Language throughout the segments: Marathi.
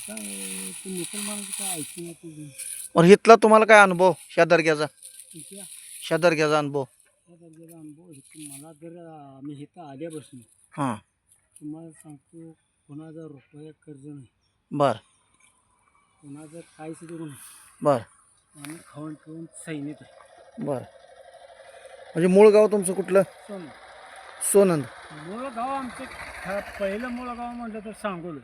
ते मुसलमानाचं काय ऐकून येते और इथला तुम्हाला काय अनुभव ह्या दर्ग्याचा तिच्या ह्या दर्ग्याचा अनुभव? त्या दर्जाचा अनुभव इथं मला जर आम्ही इथं आल्यापासून हां तुम्हाला सांगतो कोणाचा रुपया कर्ज नाही, बर कोणाचं काहीच करू नाही. बर आम्ही खाऊन पिऊन सैनिक आहे. बर म्हणजे मूळ गाव तुमचं कुठलं? सोनं सोनंद. मूळ गाव आमचं पहिलं मूळ गाव म्हटलं तर सांगोलं.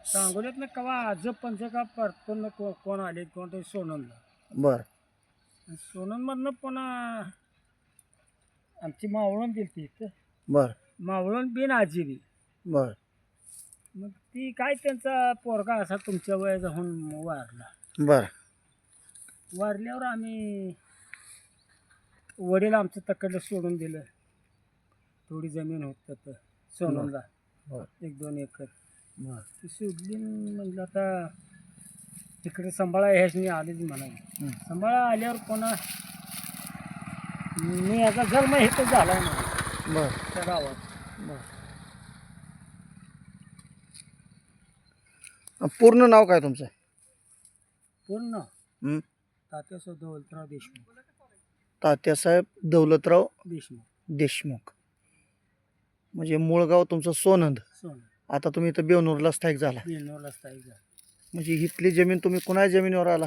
सांगोल्यातनं कवा आज पंच का परतून कोण आले कोण सोनंदला. बर सोनंदमधनं पुन्हा आमची मावळण दिली ती इथं. बर मावळण बिन आजी बी. बर मग ती काय त्यांचा पोरगा असा तुमच्या वयाचा होऊन वारला. बर वारल्यावर आम्ही वडील आमचं तकडलं सोडून दिलं. थोडी जमीन होत तर सोनंदला बर 1-2 एकर बर ती सोडली. म्हटलं आता तिकडे सांभाळा ह्याच आलेच म्हणाले. सांभाळा आल्यावर पुन्हा मी याचा जन्म इथं झाला नाही बर त्या गावात. बर पूर्ण नाव काय तुमचं? पूर्ण हं? तात्यासाहेब दौलतराव देशमुख. तात्यासाहेब दौलतराव देशमुख देशमुख. म्हणजे मूळ गाव तुमचं सोनंद. सोनं आता तुम्ही इथं बेवनूरला स्थायिक झाला. बेनोरला स्थायिक झाला. म्हणजे इथली जमीन तुम्ही कुणाच्या जमिनीवर आला?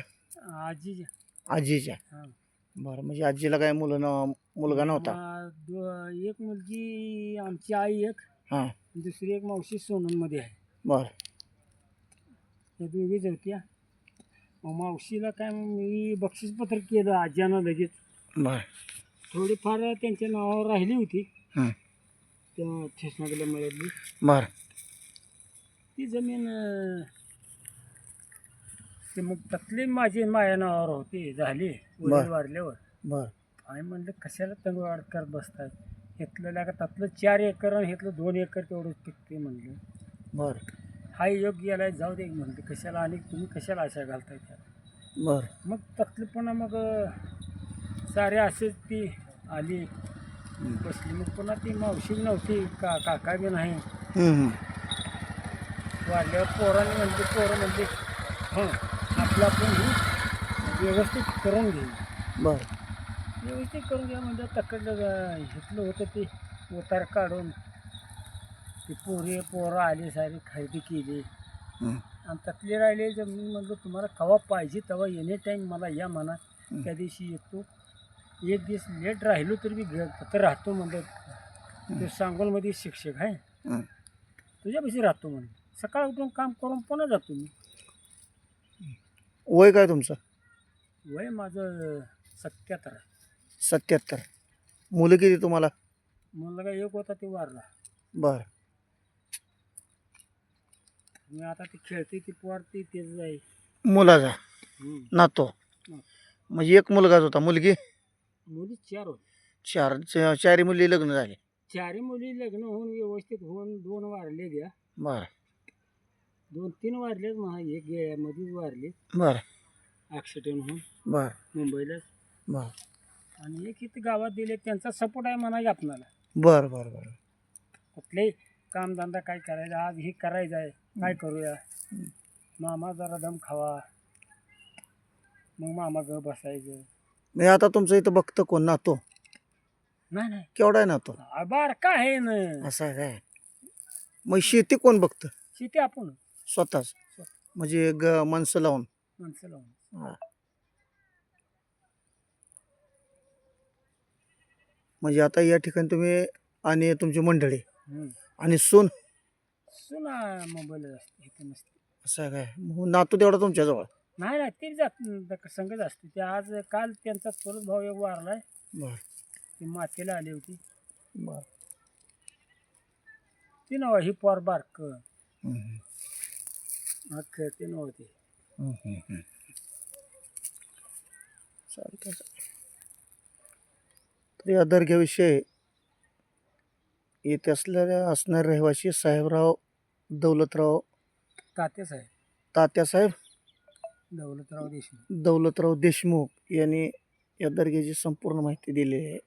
आजी आजीच्या. हां बरं म्हणजे आजीला काय मुलगा नव्हता? एक मुलगी आमची आई एक, हां दुसरी एक मावशी सोनंदमध्ये आहे. बरं त्या दोघीच होत्या. मग मावशीला काय मी बक्षीसपत्र केलं आज्यानं लगेच. बरं थोडीफार त्यांच्या नावावर राहिली होती हं. त्या ठेसनाकडे मिळाली बरं ती जमीन. ते मग त्यातली माझी माझ्या नावावर होती झाली वडील वारल्यावर. बरं आणि म्हणलं कशाला तंगवाड करत बसतात, घेतलेलं का त्यातलं 4 एकर आणि घेतलं 2 एकर तेवढं पिकते म्हणलं. बरं हा योग्य याला जाऊ दे म्हणलं, कशाला आणि तुम्ही कशाला आशा घालताय त्याला. बरं मग त्यातलं पुन्हा मग सारे असेच ती आली बसली. मग पुन्हा ती मावशी नव्हती काका बी नाही. हं. वाढल्यावर पोरांनी म्हणते पोरं म्हणते हां आपलं आपण ही व्यवस्थित करून घेऊ. बरं व्यवस्थित करून घ्या म्हणजे तकडलं घेतलं होतं ते उतार काढून ती पोरं आली सारी खरेदी केली. हं. आणि त्यातले राहिले जमीन म्हणलं तुम्हाला केव्हा पाहिजे तेव्हा एनी टाईम मला या म्हणा. त्या दिवशी येतो. एक दिवस लेट राहिलो तरी मी तर राहतो म्हणलं. ते सांगोलमध्ये शिक्षक आहे हं. तुझ्यापाशी राहतो म्हणलं. सकाळ उठून काम करून पुन्हा जातो मी. वय काय तुमचं? वय माझं 77 आहे. 77. मुलं किती तुम्हाला? मुलगा एक होता ते वारला. बरं मी आता ती खेळते ती पोरती तेच आहे. मुलाचा नातो हं. म्हणजे एक मुलगाच होता. मुलगी? मुली 4 होत्या. चारी मुली लग्न झाले. 4ही मुली लग्न होऊन व्यवस्थित होऊन 2 वारले द्या. बरं 2-3 वारलेच म्हणा. एक मध्येच वारले बरं ॲक्सिडेंट होऊन बरं मुंबईलाच. बरं आणि एक इथं गावात दिले त्यांचा सपोर्ट आहे म्हणा की आपणाला. बरं बरं बरं कुठलेही कामधंदा काय करायचा आज हे करायचं आहे काय करूया. मामा जरा दम खावा मग मामा ग बसायचं. मी आता तुमचं इथं बघतं कोण नातो? नाही नाही केवढा आहे नातो? बार का आहे ना. असं आहे काय? मग शेती कोण बघतं? शेती आपण स्वतःच म्हणजे माणसं लावून? माणसं लावून. हां म्हणजे आता या ठिकाणी तुम्ही आणि तुमची मंडळी आणि सून सुना मुंबईला असते इथं नसते. असं आहे काय? मग नातू तेवढा तुमच्याजवळ? नाही नाही ते जात संगत असते ते. आज काल त्यांचा चुलत भाऊ एक वारलाय. बरं ती मातेला आली होती. बरं ती नव्ह ही पोर बारक हं. खेळते नव्हते. चालतं. तर या दर्ग्याविषयी येथे असणारे रहिवासी साहेबराव दौलतराव तात्यासाहेब दौलतराव देशमुख दौलतराव देशमुख यांनी या दर्ग्याची संपूर्ण माहिती दिली आहे.